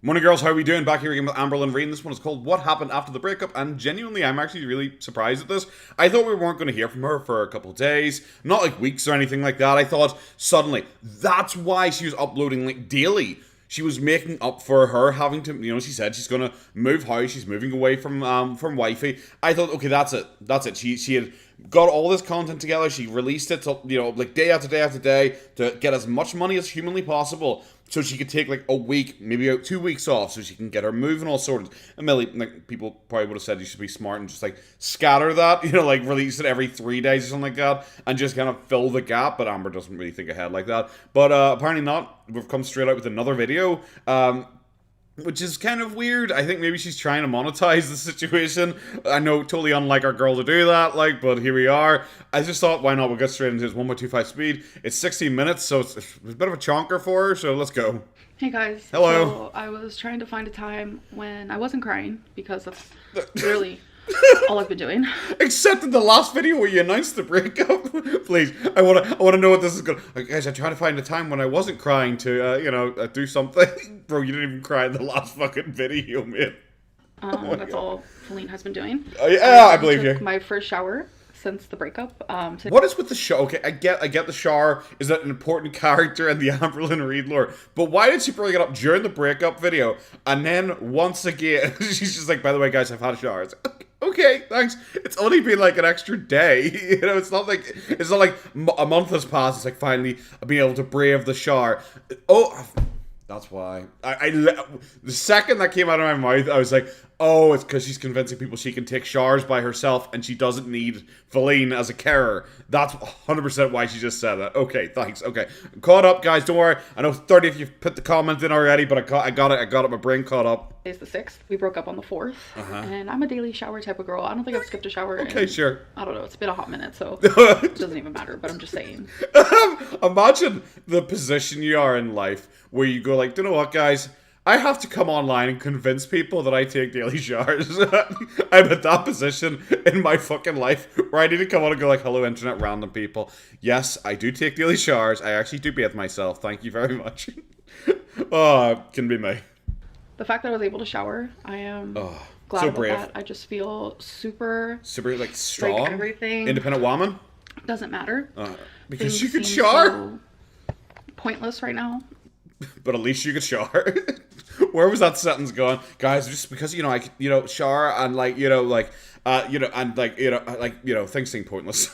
Morning, girls. How are we doing? Back here again with Amberlynn reading. This one is called What Happened After the Breakup, and genuinely, I'm actually really surprised at this. I thought we weren't going to hear from her for a couple of days, not like weeks or anything like that. I thought suddenly that's why she was uploading like daily. She was making up for her having to, she said she's going to move house. She's moving away from Wifey. I thought, okay, that's it. That's it. She had got all this content together. She released it, to, like day after day after day to get as much money as humanly possible. So she could take like a week, maybe out 2 weeks off, so she can get her moving all sorted. And Millie, like people probably would have said you should be smart and just like scatter that, like release it every 3 days or something like that, and just kind of fill the gap. But Amber doesn't really think ahead like that. But apparently not. We've come straight out with another video. Which is kind of weird. I think maybe she's trying to monetize the situation. I know, totally unlike our girl to do that, but here we are. I just thought, why not? We'll get straight into this 1.25 speed. It's 16 minutes, so it's a bit of a chonker for her, so let's go. Hey guys. Hello. So I was trying to find a time when I wasn't crying, because that's literally all I've been doing. Except in the last video where you announced the breakup. Please, I want to know what this is going to... Guys, I'm trying to find a time when I wasn't crying to, do something. Bro, you didn't even cry in the last fucking video, man. That's all Feline has been doing. Yeah, I believe you. My first shower since the breakup. What is with the shower? Okay, I get the shower is that an important character in the Amberlynn Reed lore, but why did she bring it up during the breakup video, and then once again, she's just like, by the way, guys, I've had a shower. It's like, okay, thanks. It's only been like an extra day. It's not like a month has passed. It's like finally being able to brave the shower. Oh, that's why. The second that came out of my mouth, I was like, oh, it's because she's convincing people she can take showers by herself and she doesn't need Feline as a carer. That's 100% why she just said that. Okay, thanks. Okay, caught up, guys. Don't worry. I know 30 of you put the comment in already, but I got it. My brain caught up. Today's the 6th. We broke up on the 4th. And I'm a daily shower type of girl. I don't think I've skipped a shower Okay, sure. I don't know. It's been a hot minute, so it doesn't even matter, but I'm just saying. Imagine the position you are in life where you go like, you know what, guys? I have to come online and convince people that I take daily showers. I'm at that position in my fucking life where I need to come on and go like, hello, internet random people. Yes, I do take daily showers. I actually do bathe myself. Thank you very much. Oh, can be me. The fact that I was able to shower, I am glad so about brave. that. I just feel super like strong, like everything independent woman. Doesn't matter. Because Things you could seem shower. so pointless right now. But at least you could shower. Where was that sentence going, guys? Just because I could, shower and things seem pointless.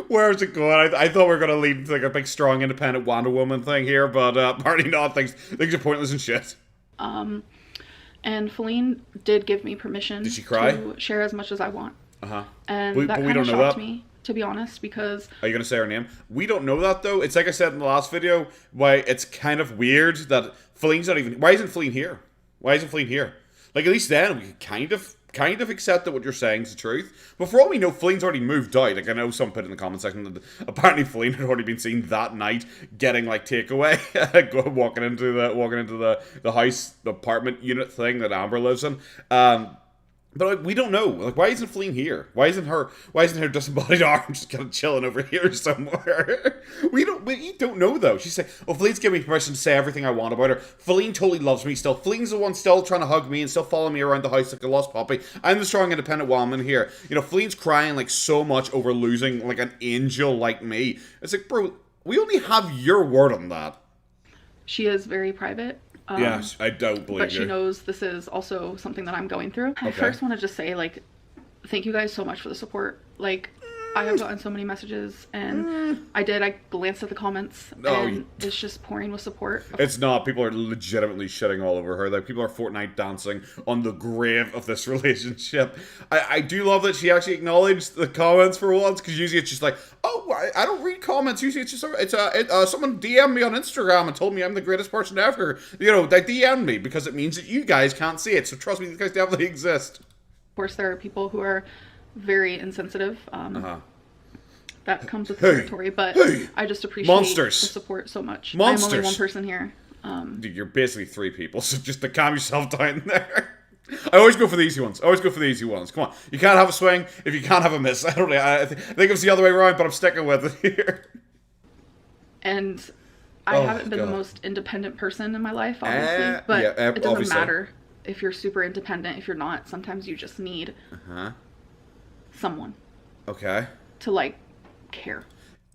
Where is it going? I thought we were gonna lead to like a big, strong, independent Wonder Woman thing here, but apparently not. Things are pointless and shit. And Feline did give me permission. Did she cry? To share as much as I want. And But that we kind of don't know shocked that. me, to be honest, because... Are you going to say her name? We don't know that, though. It's like I said in the last video, why it's kind of weird that Feline's not even... Why isn't Feline here? Why isn't Feline here? Like, at least then, we could kind of accept that what you're saying is the truth. But for all we know, Feline's already moved out. Like, I know some put in the comment section that apparently Feline had already been seen that night getting, like, takeaway. walking into the house, the apartment unit thing that Amber lives in. But like, we don't know. Like, why isn't Feline here? Why isn't her disembodied arm just kind of chilling over here somewhere? We don't know though. She's like, oh, Feline's giving me permission to say everything I want about her. Feline totally loves me still. Feline's the one still trying to hug me and still following me around the house like a lost puppy. I'm the strong, independent woman here. Feline's crying like so much over losing like an angel like me. It's like, bro, we only have your word on that. She is very private. Yes, I don't believe But she knows this is also something that I'm going through. I first want to just say, like, thank you guys so much for the support. Like, I have gotten so many messages, and I glanced at the comments, and it's just pouring with support. It's not. People are legitimately shitting all over her. Like, people are Fortnite dancing on the grave of this relationship. I do love that she actually acknowledged the comments for once, because usually it's just like, oh, I don't read comments. Usually it's just someone DM'd me on Instagram and told me I'm the greatest person ever. They DM'd me because it means that you guys can't see it. So trust me, these guys definitely exist. Of course, there are people who are very insensitive. That comes with the territory, but I just appreciate the support so much. I'm only one person here. Dude, you're basically 3 people, so just to calm yourself down there. I always go for the easy ones. Come on. You can't have a swing if you can't have a miss. I think it's the other way around, but I'm sticking with it here. And I Oh, haven't been the God. most independent person in my life, obviously, but Yeah, it doesn't obviously. matter if you're super independent, if you're not. Sometimes you just need Uh-huh. someone Okay. to, like, care.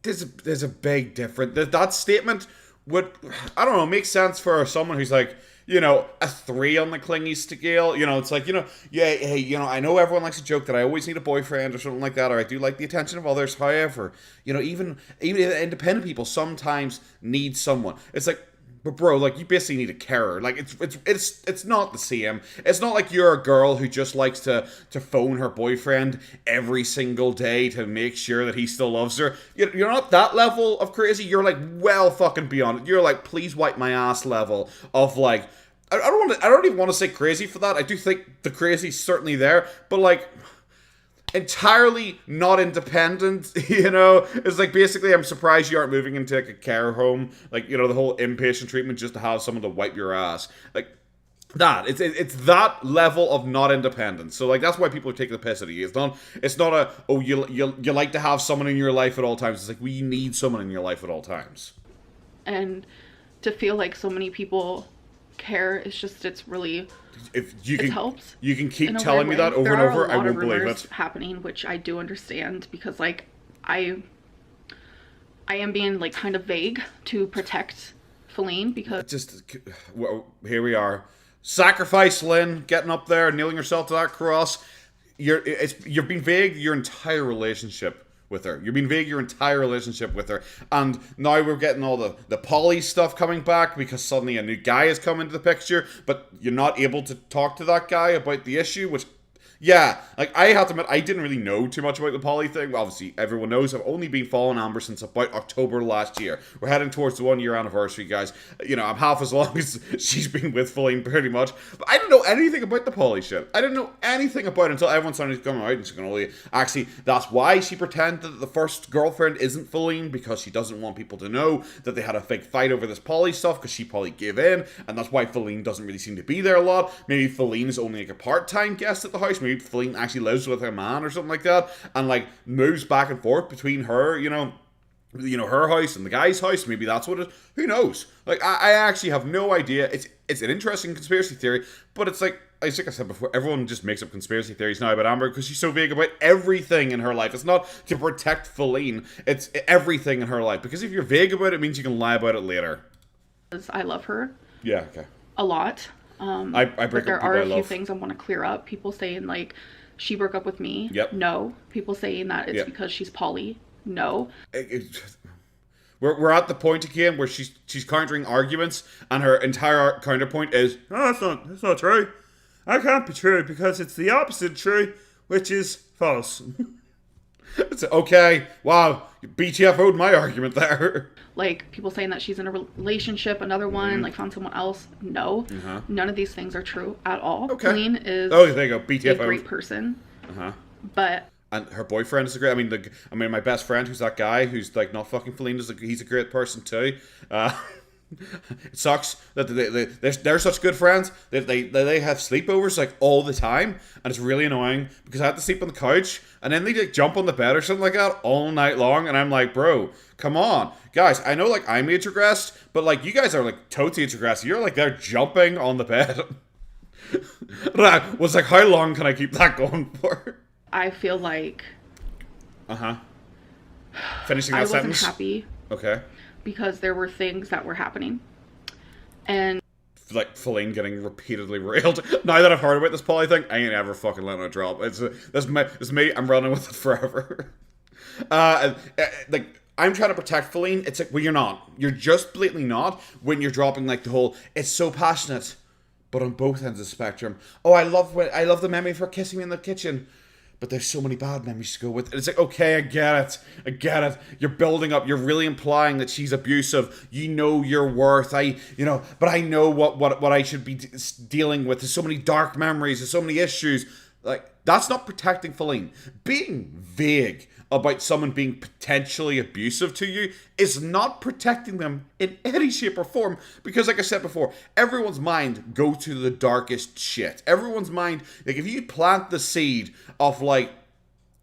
There's a big difference. That statement would, I don't know, make sense for someone who's like, you know, a 3 on the clingy scale. You know, it's like, you know, yeah, hey, you know, I know everyone likes to joke that I always need a boyfriend or something like that, or I do like the attention of others. However, you know, even independent people sometimes need someone. It's like, but bro, like, you basically need a carer. Like, it's not the same. It's not like you're a girl who just likes to phone her boyfriend every single day to make sure that he still loves her. You're not that level of crazy. You're like well fucking beyond it. You're like, please wipe my ass level of like. I don't even want to say crazy for that. I do think the crazy's certainly there, but like, entirely not independent, you know? It's like, basically, I'm surprised you aren't moving into like a care home, like, you know, the whole inpatient treatment just to have someone to wipe your ass. Like, that. It's that level of not independent. So, like, that's why people are taking the piss out of you. It's not a, oh, you like to have someone in your life at all times. It's like, we need someone in your life at all times. And to feel like so many people care, it's really... If you can, helps. You can keep telling me that over and over. I won't believe it. Happening, which I do understand, because like I am being like kind of vague to protect Feline, because well, here we are. Sacrifice Lynn, getting up there, kneeling herself to that cross. You've been vague your entire relationship with her. You've been vague your entire relationship with her. And now we're getting all the poly stuff coming back because suddenly a new guy has come into the picture, but you're not able to talk to that guy about the issue, which... Yeah, like, I have to admit, I didn't really know too much about the poly thing. Well, obviously, everyone knows I've only been following Amber since about October last year. We're heading towards the 1 year anniversary, guys. You know, I'm half as long as she's been with Feline, pretty much. But I didn't know anything about the poly shit. I didn't know anything about it until everyone started coming out and she's going, oh, actually, that's why she pretended that the first girlfriend isn't Feline, because she doesn't want people to know that they had a big fight over this poly stuff, because she probably gave in, and that's why Feline doesn't really seem to be there a lot. Maybe Feline is only like a part-time guest at the house. Maybe Feline actually lives with her man or something like that, and like moves back and forth between her, you know, her house and the guy's house. Maybe that's what it. Who knows? Like, I actually have no idea. It's an interesting conspiracy theory, but it's like I said before, everyone just makes up conspiracy theories now about Amber because she's so vague about everything in her life. It's not to protect Feline; it's everything in her life. Because if you're vague about it, it means you can lie about it later. I love her. Yeah. Okay. A lot. I break but there up are a people few things I want to clear up. People saying like she broke up with me. Yep. No. People saying that it's because she's poly. No. We're at the point again where she's countering arguments, and her entire counterpoint is, no, that's not true. That can't be true because it's the opposite true, which is false. It's okay. Wow, you BTFO'd my argument there. Like, people saying that she's in a relationship, another one, like, found someone else. No. None of these things are true at all. Okay. Feline is there you go. BTFO. a great person. But... And her boyfriend is a great... I mean, my best friend, who's that guy, who's, like, not fucking Feline, he's a great person, too. It sucks that they're such good friends that they have sleepovers like all the time, and it's really annoying because I have to sleep on the couch and then they like jump on the bed or something like that all night long, and I'm like, bro, come on, guys. I know like I'm age regressed, but like you guys are like totally age regressed. You're like they're jumping on the bed. And I was like, how long can I keep that going for? I feel like finishing that sentence. I wasn't happy. Okay. Because there were things that were happening. And... like, Feline getting repeatedly railed. Now that I've heard about this poly thing, I ain't ever fucking letting it drop. It's me, I'm running with it forever. Like, I'm trying to protect Feline. It's like, well, you're not. You're just blatantly not when you're dropping, like, the whole, it's so passionate, but on both ends of the spectrum. Oh, I love the memory of her kissing me in the kitchen. But there's so many bad memories to go with it. It's like, okay, I get it. You're building up. You're really implying that she's abusive. You know your worth. But I know what I should be dealing with. There's so many dark memories. There's so many issues. Like, that's not protecting Feline. Being vague about someone being potentially abusive to you is not protecting them in any shape or form, because like I said before, everyone's mind go to the darkest shit. Everyone's mind, like if you plant the seed of like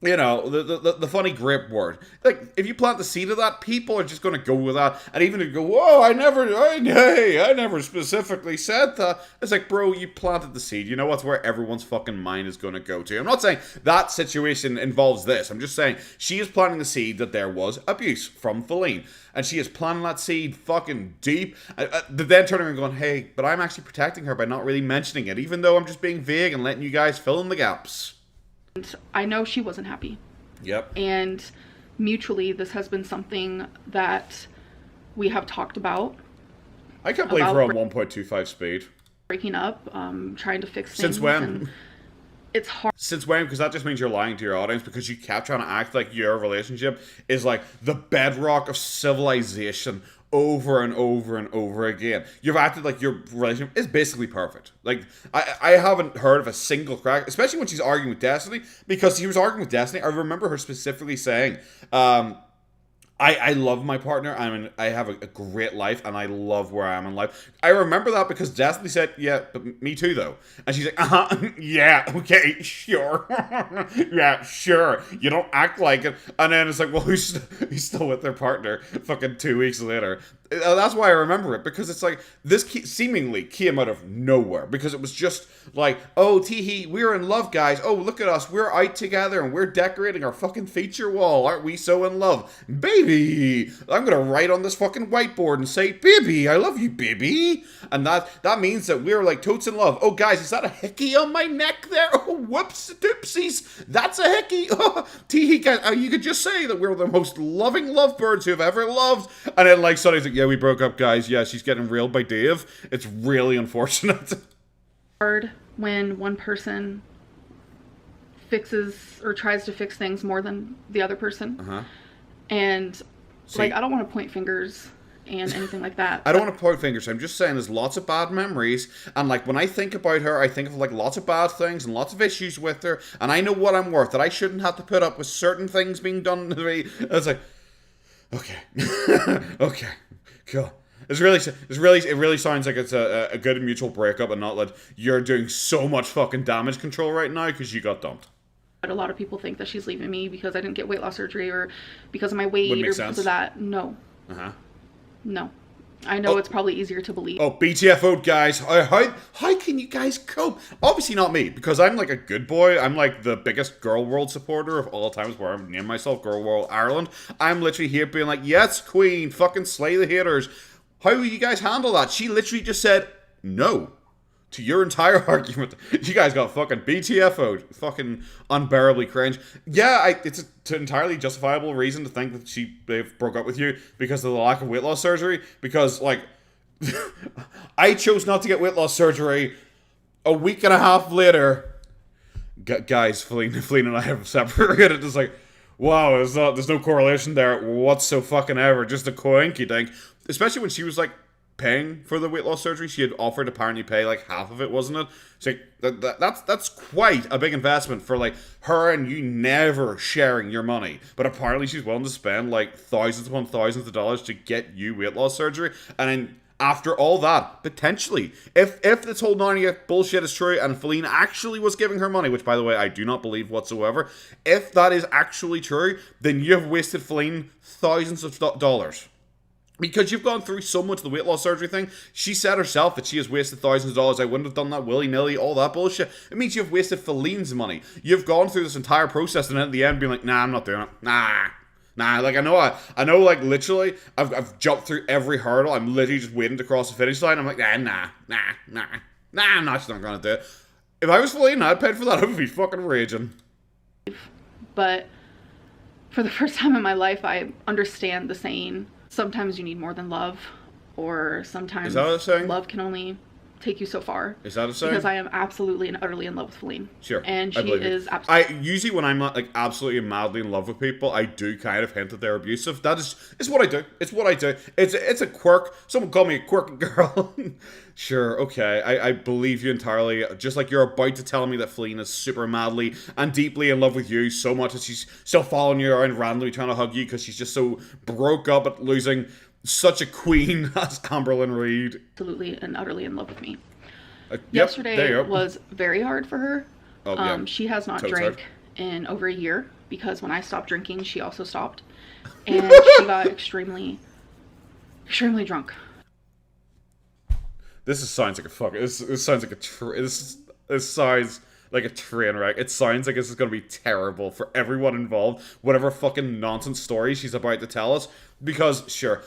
You know, the funny grip word. Like, if you plant the seed of that, people are just going to go with that. And even if you go, whoa, I never specifically said that. It's like, bro, you planted the seed. You know what's where everyone's fucking mind is going to go to. I'm not saying that situation involves this. I'm just saying she is planting the seed that there was abuse from Feline. And she is planting that seed fucking deep. Then turning around and going, hey, but I'm actually protecting her by not really mentioning it, even though I'm just being vague and letting you guys fill in the gaps. And I know she wasn't happy. Yep. And mutually, this has been something that we have talked about. I can't believe we're on 1.25 speed. Breaking up, trying to fix things. Since when? It's hard. Since when? Because that just means you're lying to your audience, because you kept trying to act like your relationship is like the bedrock of civilization over and over and over again. You've acted like your relationship is basically perfect. Like, I haven't heard of a single crack, especially when she's arguing with Destiny, because he was arguing with Destiny. I remember her specifically saying, I love my partner. I have a great life, and I love where I am in life. I remember that because Destiny said, yeah, but me too, though. And she's like, yeah, okay, sure. Yeah, sure. You don't act like it. And then it's like, well, who's still with their partner fucking 2 weeks later? That's why I remember it, because it's like, this seemingly came out of nowhere, because it was just like, oh, teehee, we're in love, guys. Oh, look at us. We're out together, and we're decorating our fucking feature wall. Aren't we so in love? Baby, I'm going to write on this fucking whiteboard and say, baby, I love you, baby. And that means that we're like totes in love. Oh, guys, is that a hickey on my neck there? Oh, whoops, doopsies. That's a hickey. Oh, teehee, guys, you could just say that we're the most loving lovebirds who have ever loved. And then, like, Sonny's like, yeah, we broke up, guys. Yeah, she's getting railed by Dave. It's really unfortunate. Hard when one person fixes or tries to fix things more than the other person. Uh-huh. And, like, I don't want to point fingers and anything like that. I don't want to point fingers. I'm just saying there's lots of bad memories. And, like, when I think about her, I think of, like, lots of bad things and lots of issues with her. And I know what I'm worth, that I shouldn't have to put up with certain things being done to me. It's like, okay. Okay. Cool. It really sounds like it's a good mutual breakup, and not that you're doing so much fucking damage control right now because you got dumped. But a lot of people think that she's leaving me because I didn't get weight loss surgery, or because of my weight, or because of that. No. Uh-huh. No. I know it's probably easier to believe. Oh, BTFO, guys. How can you guys cope? Obviously not me, because I'm like a good boy. I'm like the biggest Gorlworld supporter of all times, where I'm named myself Gorlworld Ireland. I'm literally here being like, yes, queen, fucking slay the haters. How will you guys handle that? She literally just said no to your entire argument. You guys got fucking BTFO'd. Fucking unbearably cringe. Yeah, it's an entirely justifiable reason to think that they broke up with you because of the lack of weight loss surgery. Because, like, I chose not to get weight loss surgery a week and a half later. Guys, Feline and I have separated. It's like, wow, there's no correlation there whatsoever. Just a coinky dink. Especially when she was, like, paying for the weight loss surgery. She had offered to apparently pay like half of it, wasn't it? So that's quite a big investment for like her and you never sharing your money. But apparently she's willing to spend like thousands upon thousands of dollars to get you weight loss surgery. And then after all that, potentially, if this whole Narnia bullshit is true and Feline actually was giving her money, which by the way I do not believe whatsoever, if that is actually true, then you have wasted Feline thousands of dollars. Because you've gone through so much of the weight loss surgery thing. She said herself that she has wasted thousands of dollars. I wouldn't have done that willy-nilly, all that bullshit. It means you've wasted Feline's money. You've gone through this entire process and then at the end being like, nah, I'm not doing it. Nah. Like, I know, like, literally, I've jumped through every hurdle. I'm literally just waiting to cross the finish line. I'm like, nah, I'm not gonna do it. If I was Feline, I'd pay for that. I would be fucking raging. But for the first time in my life, I understand the saying, sometimes you need more than love, or sometimes love can only take you so far. Is that a saying? Because I am absolutely and utterly in love with Feline. Sure. And she is absolutely... usually when I'm not like absolutely madly in love with people, I do kind of hint that they're abusive. It's what I do. It's what I do. It's a quirk. Someone call me a quirky girl. Sure, okay. I believe you entirely. Just like you're about to tell me that Feline is super madly and deeply in love with you so much that she's still following you around randomly trying to hug you because she's just so broke up at losing such a queen as Amberlynn Reid. Absolutely and utterly in love with me. Yesterday was very hard for her. Oh, yeah. She has not drank in over a year. because when I stopped drinking, she also stopped. And she got extremely drunk. This sounds like a fuck. This sounds like this sounds like a train wreck. It sounds like this is going to be terrible for everyone involved. Whatever fucking nonsense story she's about to tell us. Because sure,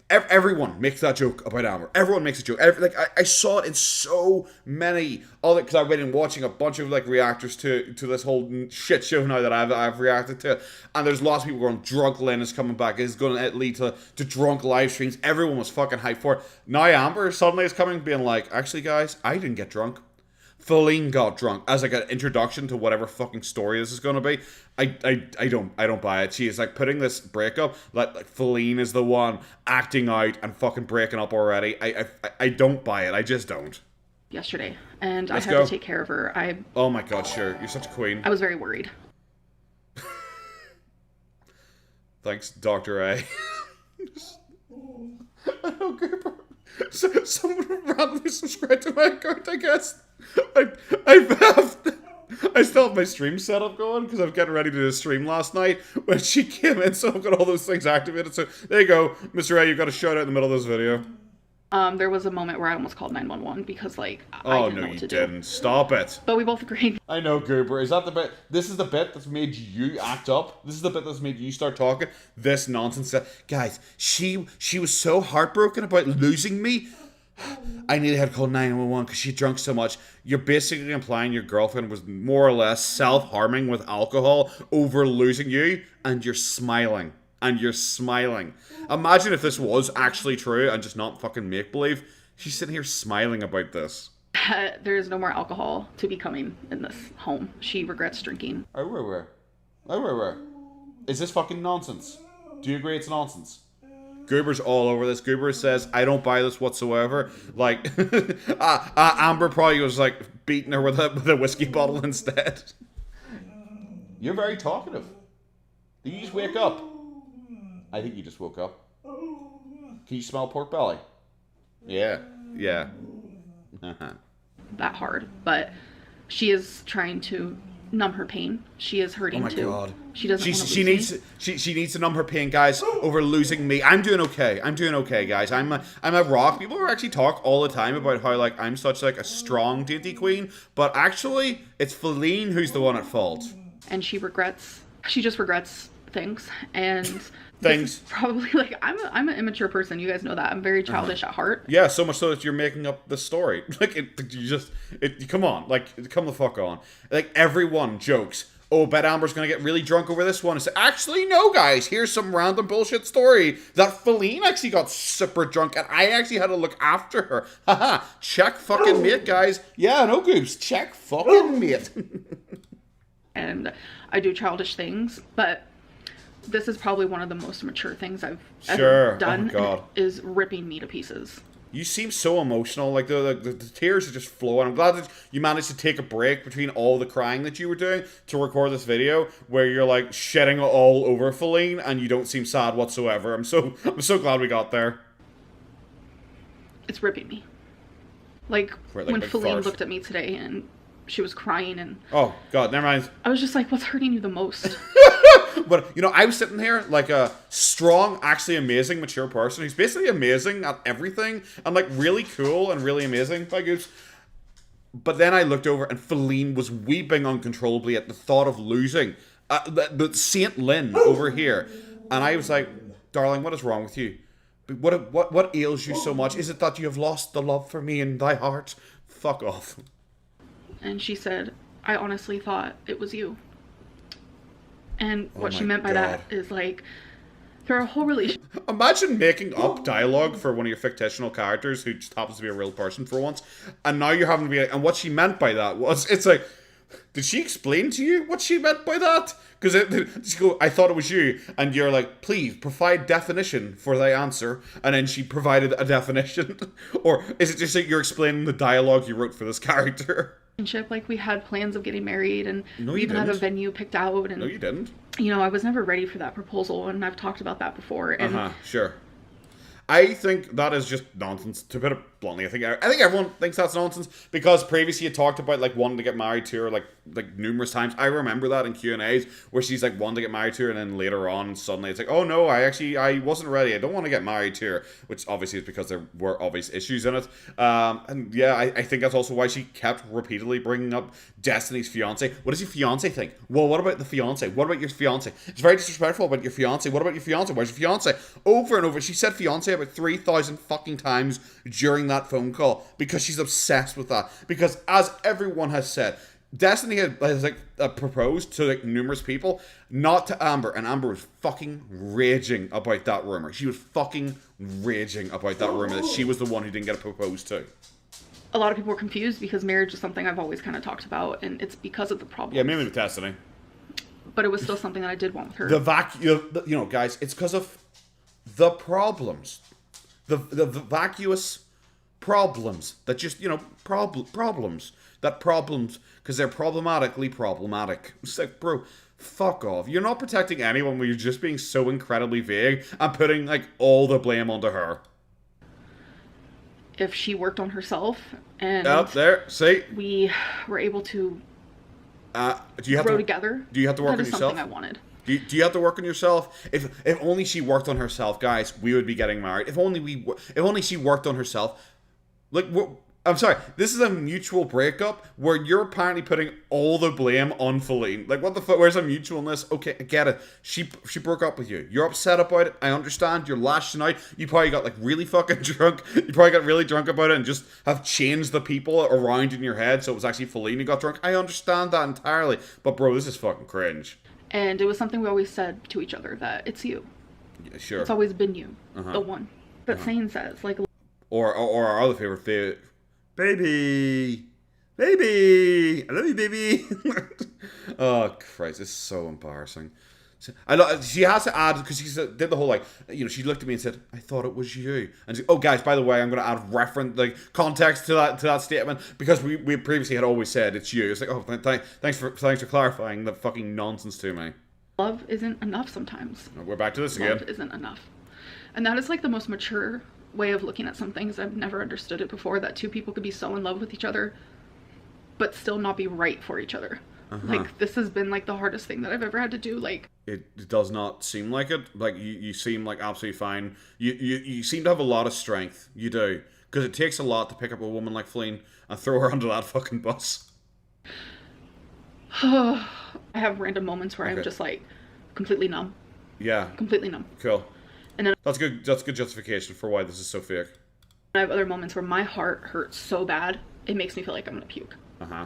everyone makes that joke about Amber. Everyone makes a joke. I saw it in so many other, because I've been watching a bunch of like reactors to this whole shit show now that I've reacted to, and there's lots of people going, drunk Lynn is coming back. It's going to lead to drunk live streams. Everyone was fucking hyped for it. Now Amber suddenly is coming, being like, actually guys, I didn't get drunk. Feline got drunk as like an introduction to whatever fucking story this is going to be. I don't buy it. She is like putting this breakup like Feline is the one acting out and fucking breaking up already. I don't buy it. I just don't. Yesterday, and Let's I had go. to take care of her. Oh my god, sure. You're such a queen. I was very worried. Thanks, Dr. A. I don't care. So, someone randomly subscribed to my account, I guess. I still have my stream setup going because I was getting ready to do a stream last night when she came in, so I've got all those things activated. So there you go, Mr. A, you got a shout out in the middle of this video. There was a moment where I almost called 911 because I didn't know what to do. Oh, no, you didn't. Stop it. But we both agreed. I know, Goober. Is that the bit? This is the bit that's made you act up. This is the bit that's made you start talking. This nonsense. Guys, she was so heartbroken about losing me. I nearly had to call 911 because she drank so much. You're basically implying your girlfriend was more or less self-harming with alcohol over losing you, and you're smiling. Imagine if this was actually true and just not fucking make-believe. She's sitting here smiling about this. There is no more alcohol to be coming in this home. She regrets drinking. Oh, is this fucking nonsense? Do you agree it's nonsense? Goober's all over this. Goober says, I don't buy this whatsoever. Like, Amber probably was like beating her with a whiskey bottle instead. You're very talkative. Did you just wake up? I think you just woke up. Can you smell pork belly? Yeah. That hard, but she is trying to numb her pain. She is hurting too. Oh my god. She doesn't want to lose me. She needs to numb her pain, guys, over losing me. I'm doing okay, guys. I'm a rock. People actually talk all the time about how like I'm such like a strong dainty queen, but actually it's Feline who's the one at fault. And she just regrets things, and things. Probably like I'm an immature person. You guys know that. I'm very childish at heart. Yeah, so much so that you're making up the story. Like come on, like come the fuck on. Like everyone jokes. Oh, bet Amber's gonna get really drunk over this one. And say, actually, no, guys. Here's some random bullshit story that Feline actually got super drunk, and I actually had to look after her. Haha. Check fucking mate, guys. Yeah, no goops. Check fucking mate. And I do childish things, but this is probably one of the most mature things I've ever done. Oh my god. Is ripping me to pieces. You seem so emotional. Like the tears are just flowing. I'm glad that you managed to take a break between all the crying that you were doing to record this video where you're like shedding all over Feline and you don't seem sad whatsoever. I'm so glad we got there. It's ripping me. Like when Feline looked at me today and she was crying and... Oh, God, never mind. I was just like, what's hurting you the most? But, you know, I was sitting here like a strong, actually amazing, mature person who's basically amazing at everything and, like, really cool and really amazing, by goose. But then I looked over and Feline was weeping uncontrollably at the thought of losing the Saint Lynn over here. And I was like, darling, what is wrong with you? What ails you so much? Is it that you have lost the love for me in thy heart? Fuck off. And she said, I honestly thought it was you. And what she meant by that is like, through our whole relationship. Imagine making up dialogue for one of your fictional characters who just happens to be a real person for once. And now you're having to be like, and what she meant by that was, it's like, did she explain to you what she meant by that? Because I thought it was you. And you're like, please provide definition for thy answer. And then she provided a definition. Or is it just like you're explaining the dialogue you wrote for this character? Like we had plans of getting married and we even had a venue picked out. And, no, you didn't. You know, I was never ready for that proposal. And I've talked about that before. And sure. I think that is just nonsense. To bluntly, I think everyone thinks that's nonsense, because previously you talked about like wanting to get married to her like numerous times. I remember that in Q&As where she's like wanting to get married to her, and then later on suddenly it's like, oh no, I wasn't ready. I don't want to get married to her, which obviously is because there were obvious issues in it. And yeah, I think that's also why she kept repeatedly bringing up Destiny's fiance. What does your fiance think? Well, what about the fiance? What about your fiance? It's very disrespectful about your fiance. What about your fiance? Where's your fiance? Over and over. She said fiance about 3,000 fucking times during that phone call because she's obsessed with that. Because as everyone has said, Destiny has proposed to like numerous people, not to Amber, and Amber was fucking raging about that rumor. She was fucking raging about that rumor that she was the one who didn't get proposed to. A lot of people were confused because marriage is something I've always kind of talked about, and it's because of the problem. Yeah, mainly with Destiny. But it was still something that I did want with her. Guys, it's because of the problems, the vacuous problems that just problems because they're problematically problematic. It's like, bro, fuck off. You're not protecting anyone when you're just being so incredibly vague and putting like all the blame onto her. If she worked on herself and we were able to grow together, do you have to work on yourself? That is something I wanted. Do you have to work on yourself? If only she worked on herself, guys, we would be getting married. If only she worked on herself. I'm sorry, this is a mutual breakup where you're apparently putting all the blame on Feline. Like, what the fuck? Where's the mutualness? Okay, I get it. She broke up with you. You're upset about it. I understand. You're lashing out. You probably got like really fucking drunk. You probably got really drunk about it and just have changed the people around in your head so it was actually Feline who got drunk. I understand that entirely. But bro, this is fucking cringe. And it was something we always said to each other, that it's you. Yeah, sure. It's always been you, the one. But Sane says, like... Or our other favorite... Baby! Baby! I love you, baby! Oh, Christ, it's so embarrassing. She has to add, because she did the whole, she looked at me and said, I thought it was you. And she, oh, guys, by the way, I'm going to add context to that statement, because we previously had always said it's you. It's like, oh, thanks for clarifying the fucking nonsense to me. Love isn't enough sometimes. We're back to this again. Love isn't enough. And that is, like, the most mature way of looking at some things. I've never understood it before, that two people could be so in love with each other but still not be right for each other. Like, this has been like the hardest thing that I've ever had to do. Like, it does not seem like it. Like, you seem like absolutely fine. You seem to have a lot of strength. You do, because it takes a lot to pick up a woman like Feline and throw her under that fucking bus. I have random moments where I'm just like completely numb. Yeah, completely numb. Cool. And then that's good justification for why this is so fake. I have other moments where my heart hurts so bad it makes me feel like I'm gonna puke.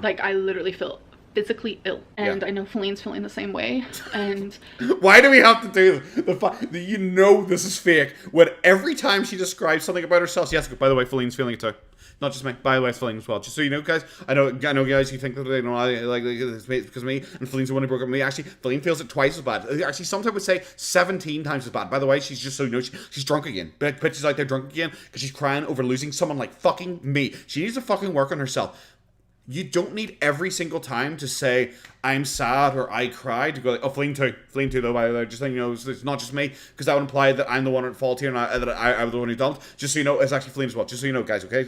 Like, I literally feel physically ill, and I know Feline's feeling the same way. And why do we have to do this? This is fake when every time she describes something about herself, she has to go, by the way, Feline's feeling it too. Not just me. By the way, it's Feline as well. Just so you know, guys. I know, guys. You think that they don't like it's because of me, and Feline's the one who broke up with me. Actually, Feline feels it twice as bad. Actually, sometimes would say 17 times as bad. By the way, she's just so you know, she's drunk again. Bitch is out there drunk again because she's crying over losing someone like fucking me. She needs to fucking work on herself. You don't need every single time to say, I'm sad or I cried, to go like, oh, Feline too, though, by the way, just so you know, it's not just me, because that would imply that I'm the one at fault here and that I was the one who dumped. Just so you know, it's actually Feline as well. Just so you know, guys, okay?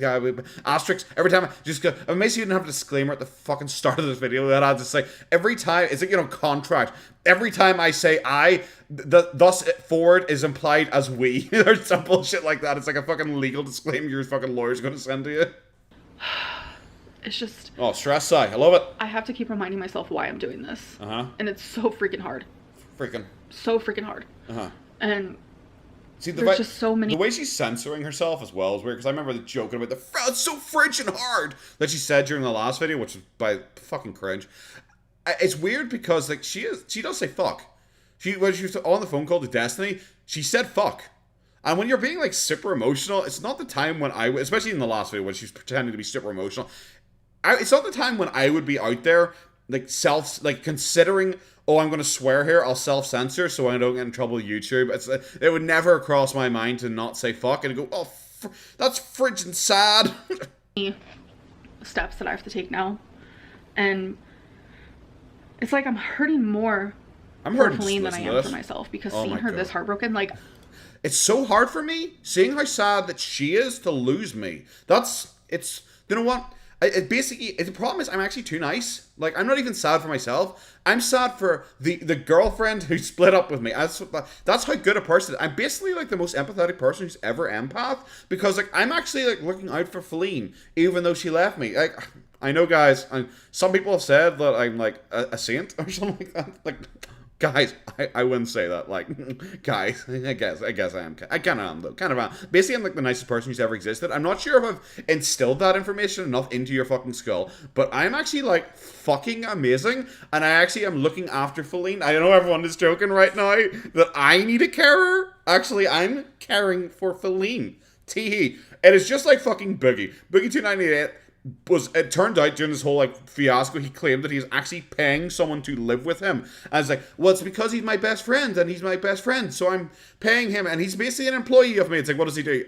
Asterisks, every time, just go, it makes you didn't have a disclaimer at the fucking start of this video that I had to say, every time, it's like, contract, every time I say I, thus forward is implied as we, or some bullshit like that. It's like a fucking legal disclaimer your fucking lawyer's going to send to you. It's just... Oh, stress sigh. I love it. I have to keep reminding myself why I'm doing this. And it's so freaking hard. So freaking hard. And see, there's just so many... The way she's censoring herself as well is weird, because I remember joking about it's so frigid hard that she said during the last video, which was by fucking cringe. It's weird because, like, she does say fuck. When she was on the phone call to Destiny, she said fuck. And when you're being, like, super emotional, it's not the time when especially in the last video when she's pretending to be super emotional, it's not the time when I would be out there, like, considering, oh, I'm going to swear here, I'll self-censor so I don't get in trouble with YouTube. It would never cross my mind to not say fuck and go, oh, that's frigid sad. Steps that I have to take now. And it's like I'm hurting more for Feline than I am for myself, because seeing her this heartbroken, like... it's so hard for me seeing how sad that she is to lose me. You know what? The problem is I'm actually too nice. Like, I'm not even sad for myself. I'm sad for the girlfriend who split up with me. That's how good a person I'm basically like the most empathetic person who's ever empath, because like I'm actually like looking out for Feline even though she left me. Like, I know, guys, some people have said that I'm like a saint or something like that. Like, guys, I wouldn't say that. Like, guys, I guess I am. I kind of am, though. Kind of am. Basically, I'm like the nicest person who's ever existed. I'm not sure if I've instilled that information enough into your fucking skull, but I'm actually like fucking amazing, and I actually am looking after Feline. I know everyone is joking right now that I need a carer. Actually, I'm caring for Feline. Teehee. It is just like fucking Boogie. Boogie 298. It turned out during this whole like fiasco, he claimed that he's actually paying someone to live with him. And it's like, well, it's because he's my best friend and he's my best friend, so I'm paying him, and he's basically an employee of me. It's like, what does he do?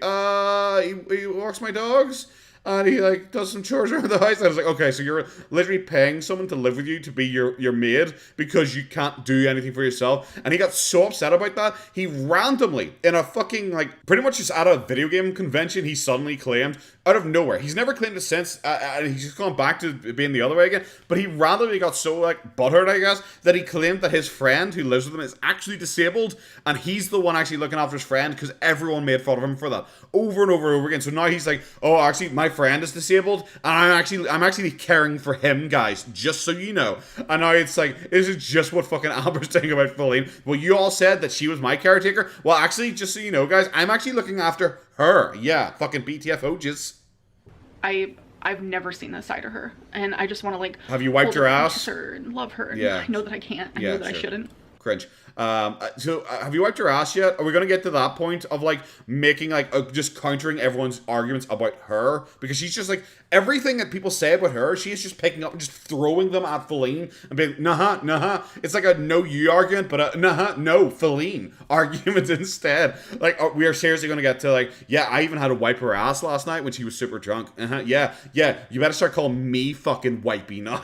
He walks my dogs and he like does some chores around the house. And I was like, okay, so you're literally paying someone to live with you to be your maid because you can't do anything for yourself. And he got so upset about that, he randomly, in a fucking like pretty much just at a video game convention, he suddenly claimed out of nowhere, he's never claimed it since, he's just gone back to being the other way again, but he randomly got so like butthurt, I guess, that he claimed that his friend who lives with him is actually disabled, and he's the one actually looking after his friend because everyone made fun of him for that over and over and over again. So now he's like, oh, actually my friend is disabled and I'm actually caring for him, guys, just so you know. And now it's like, this is just what fucking Amber's saying about Feline. Well, you all said that she was my caretaker. Well, actually, just so you know, guys, I'm actually looking after her. Yeah, fucking BTFO just. I've never seen this side of her, and I just want to like. Have you wiped your ass? Kiss her and love her. And yeah. I know that I can't. I know that I shouldn't. Cringe. So have you wiped your ass yet? Are we gonna get to that point of like making like just countering everyone's arguments about her, because she's just like everything that people say about her, she's just picking up and just throwing them at Feline and being nah. It's like a no you argument, but a no Feline argument instead. Like, we are seriously gonna get to like, yeah, I even had to wipe her ass last night when she was super drunk. Yeah, you better start calling me fucking wipey now.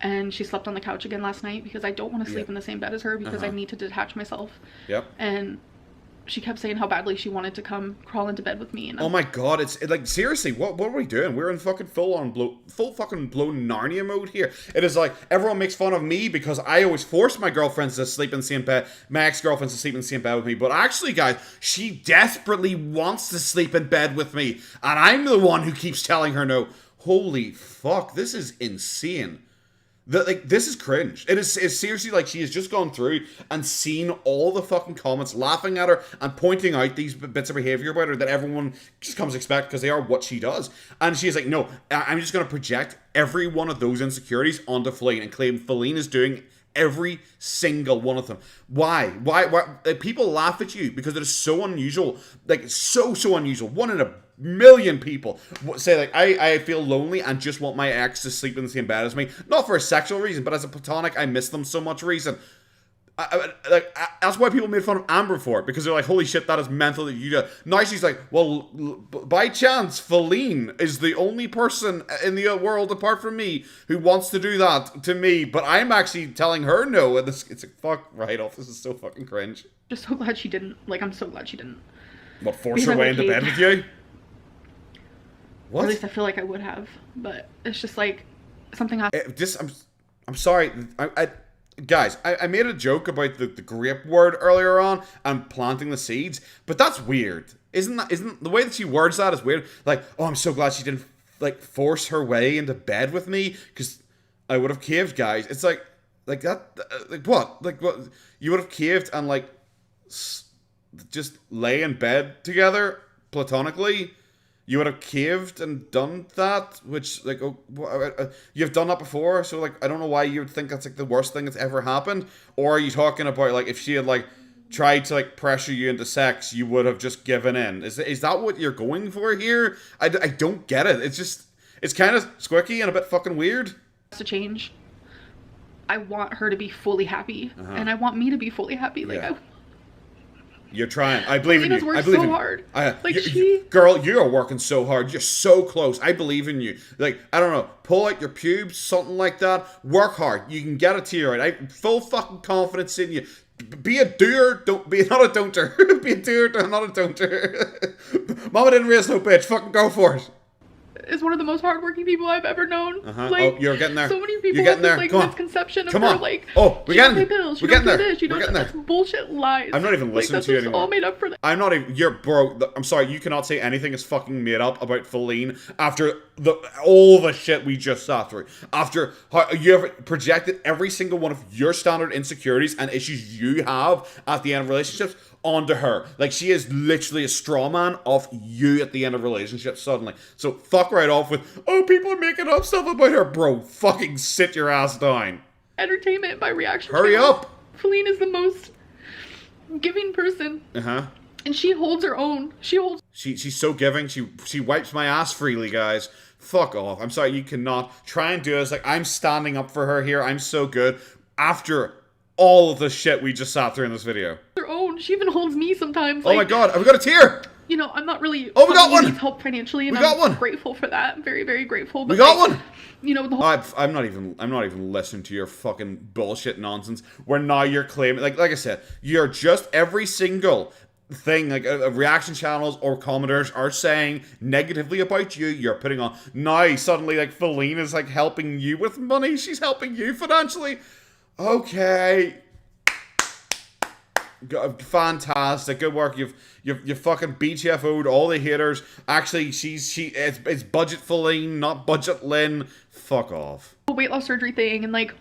And she slept on the couch again last night because I don't want to sleep in the same bed as her because I need to detach myself. Yep. And she kept saying how badly she wanted to come crawl into bed with me. And oh my god, it's like, seriously, what are we doing? We're in fucking full fucking blown Narnia mode here. It is like, everyone makes fun of me because I always force my girlfriends to sleep in the same bed, my ex-girlfriends to sleep in the same bed with me. But actually, guys, she desperately wants to sleep in bed with me, and I'm the one who keeps telling her no. Holy fuck, this is insane. This is cringe. It's seriously like she has just gone through and seen all the fucking comments laughing at her and pointing out these bits of behavior about her that everyone just comes to expect because they are what she does. And she's like, no, I'm just going to project every one of those insecurities onto Feline and claim Feline is doing every single one of them. Why? Like, people laugh at you because it is so unusual. Like, so unusual. 1 in a million people say like, I feel lonely and just want my ex to sleep in the same bed as me, not for a sexual reason, but as a platonic I miss them so much reason. That's why people made fun of Amber for it, because they're like, holy shit, that is mental that you do. Now she's like, well, by chance Feline is the only person in the world apart from me who wants to do that to me, but I'm actually telling her no. And it's like, fuck right off, this is so fucking cringe. Just so glad she didn't. Like, I'm so glad she didn't. What, force her way into bed with you? What? Or at least I feel like I would have, but it's just like something I I'm sorry. Guys, I made a joke about the grape word earlier on and planting the seeds, but that's weird. Isn't the way that she words that is weird? Like, oh, I'm so glad she didn't like force her way into bed with me because I would have caved, guys. It's like that, like what you would have caved and like just lay in bed together platonically. You would have caved and done that, which, like, you've done that before, so, like, I don't know why you would think that's, like, the worst thing that's ever happened. Or are you talking about, like, if she had, like, tried to, like, pressure you into sex, you would have just given in? Is that what you're going for here? I don't get it. It's kind of squicky and a bit fucking weird. To change. I want her to be fully happy, and I want me to be fully happy. Like, You're trying. I believe in you. I believe so hard. Girl, you are working so hard. You're so close. I believe in you. Like, I don't know, pull out your pubes, something like that. Work hard. You can get it to you, right? I full fucking confidence in you. be a doer, don't be not a don'ter. Be a doer, not a don'ter. Mama didn't raise no bitch. Fucking go for it. Is one of the most hardworking people I've ever known. Like, oh, you're getting there. So many people have this like misconception of her, like, oh, we're getting there. Bills, we're getting there. This, you don't that's bullshit lies. I'm not even listening to you anymore. All made up for that. I'm not even. You're bro. I'm sorry. You cannot say anything is fucking made up about Feline after all the shit we just sat through. After how you have projected every single one of your standard insecurities and issues you have at the end of relationships onto her. Like, she is literally a straw man of you at the end of relationships suddenly. So fuck right off with, oh, people are making up stuff about her. Bro, fucking sit your ass down. Entertainment by reaction. Hurry up. Feline is the most giving person. And she holds her own. She's so giving. She wipes my ass freely, guys. Fuck off. I'm sorry, you cannot try and do this. Like, I'm standing up for her here. I'm so good. After all of the shit we just sat through in this video. Her own. She even holds me sometimes. Oh my god, have we got a tear? You know, I'm not really. Oh, we got one. Needs help financially, and I'm grateful for that. I'm very, very grateful. But we got one. You know, the whole. I'm not even listening to your fucking bullshit nonsense. Where now you're claiming, like I said, you're just every single thing, like reaction channels or commenters are saying negatively about you, you're putting on. Now suddenly, like, Feline is like helping you with money. She's helping you financially. Okay. Fantastic, good work. You've fucking BTFO'd all the haters. Actually, it's budget Feline, not budget Lynn. Fuck off. Weight loss surgery thing, and like,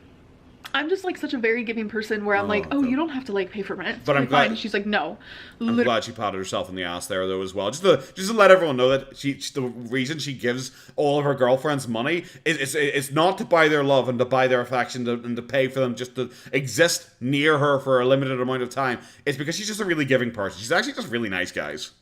I'm just like such a very giving person where I'm like, oh, you don't have to like pay for rent. But I'm glad. And she's like, no. I'm glad she patted herself in the ass there though as well. Just to let everyone know that the reason she gives all of her girlfriends money is not to buy their love and to buy their affection and to pay for them just to exist near her for a limited amount of time. It's because she's just a really giving person. She's actually just really nice, guys.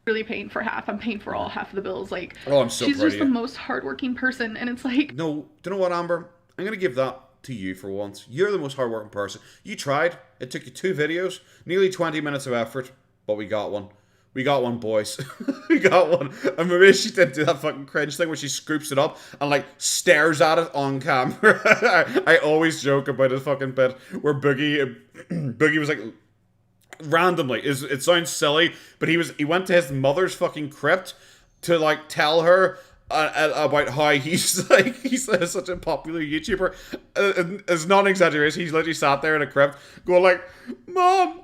Really paying for half. I'm paying for all half of the bills. Like, oh, I'm so she's proud just of you. the most hardworking person, and it's like, no, do you know what, Amber? I'm gonna give that to you for once. You're the most hardworking person. You tried. It took you 2 videos, nearly 20 minutes of effort, but we got one. We got one, boys. We got one. And maybe she did do that fucking cringe thing where she scoops it up and like stares at it on camera. I always joke about this fucking bit where Boogie was like, randomly, it sounds silly, but he went to his mother's fucking crypt to like tell her about how he's such a popular YouTuber. It's not an exaggeration. He's literally sat there in a crypt going like, Mom,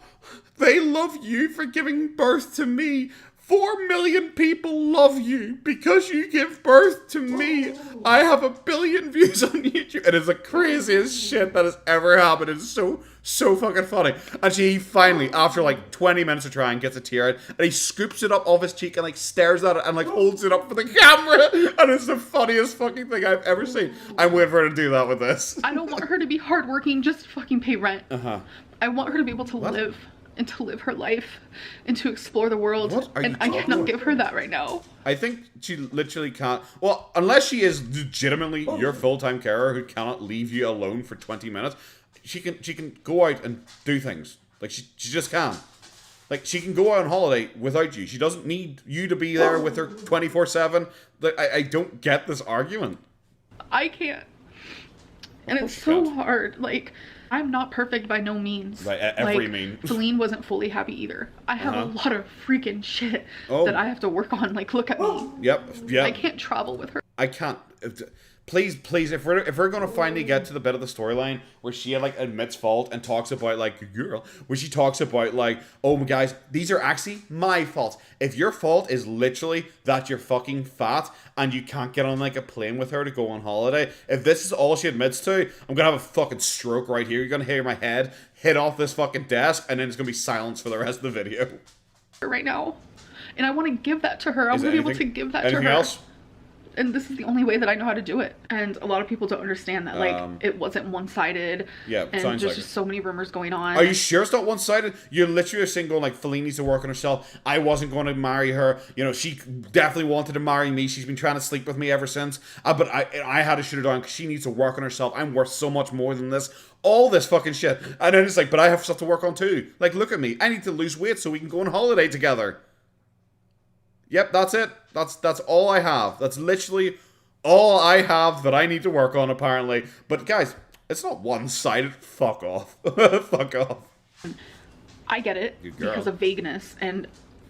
they love you for giving birth to me. 4 million people love you because you give birth to me. I have 1 billion views on YouTube. It is the craziest shit that has ever happened. It's so fucking funny. And he finally, after like 20 minutes of trying, gets a tear out, and he scoops it up off his cheek and like stares at it and like holds it up for the camera. And it's the funniest fucking thing I've ever seen. I'm waiting for her to do that with this. I don't want her to be hardworking, just fucking pay rent. I want her to be able to live. And to live her life and to explore the world. And I cannot give her that right now. I think she literally can't. Well, unless she is legitimately your full-time carer who cannot leave you alone for 20 minutes, she can go out and do things. Like, she just can. Like, she can go out on holiday without you. She doesn't need you to be there with her 24/7. Like, I don't get this argument. I can't. And it's so hard. Like, I'm not perfect by no means. Right, every mean. Feline wasn't fully happy either. I have a lot of freaking shit that I have to work on. Like, look at me. Yep. I can't travel with her. I can't. Please, if we're gonna finally get to the bit of the storyline where she like admits fault and talks about like girl, where she talks about like, oh my guys, these are actually my faults. If your fault is literally that you're fucking fat and you can't get on like a plane with her to go on holiday, if this is all she admits to, I'm gonna have a fucking stroke right here. You're gonna hear my head hit off this fucking desk, and then it's gonna be silence for the rest of the video. Right now, and I want to give that to her. I want to be able to give that to her. Anything else? And this is the only way that I know how to do it. And a lot of people don't understand that, like, it wasn't one-sided. Yeah, and sounds there's like just so many rumors going on. Are you sure it's not one-sided? You're literally saying going like, Feline needs to work on herself. I wasn't going to marry her. You know, she definitely wanted to marry me. She's been trying to sleep with me ever since. But I had to shoot her down because she needs to work on herself. I'm worth so much more than this. All this fucking shit. And then it's like, but I have stuff to work on too. Like, look at me. I need to lose weight so we can go on holiday together. Yep, that's it. That's all I have. That's literally all I have that I need to work on, apparently. But guys, it's not one-sided. Fuck off. Fuck off. I get it Good girl. because of vagueness, and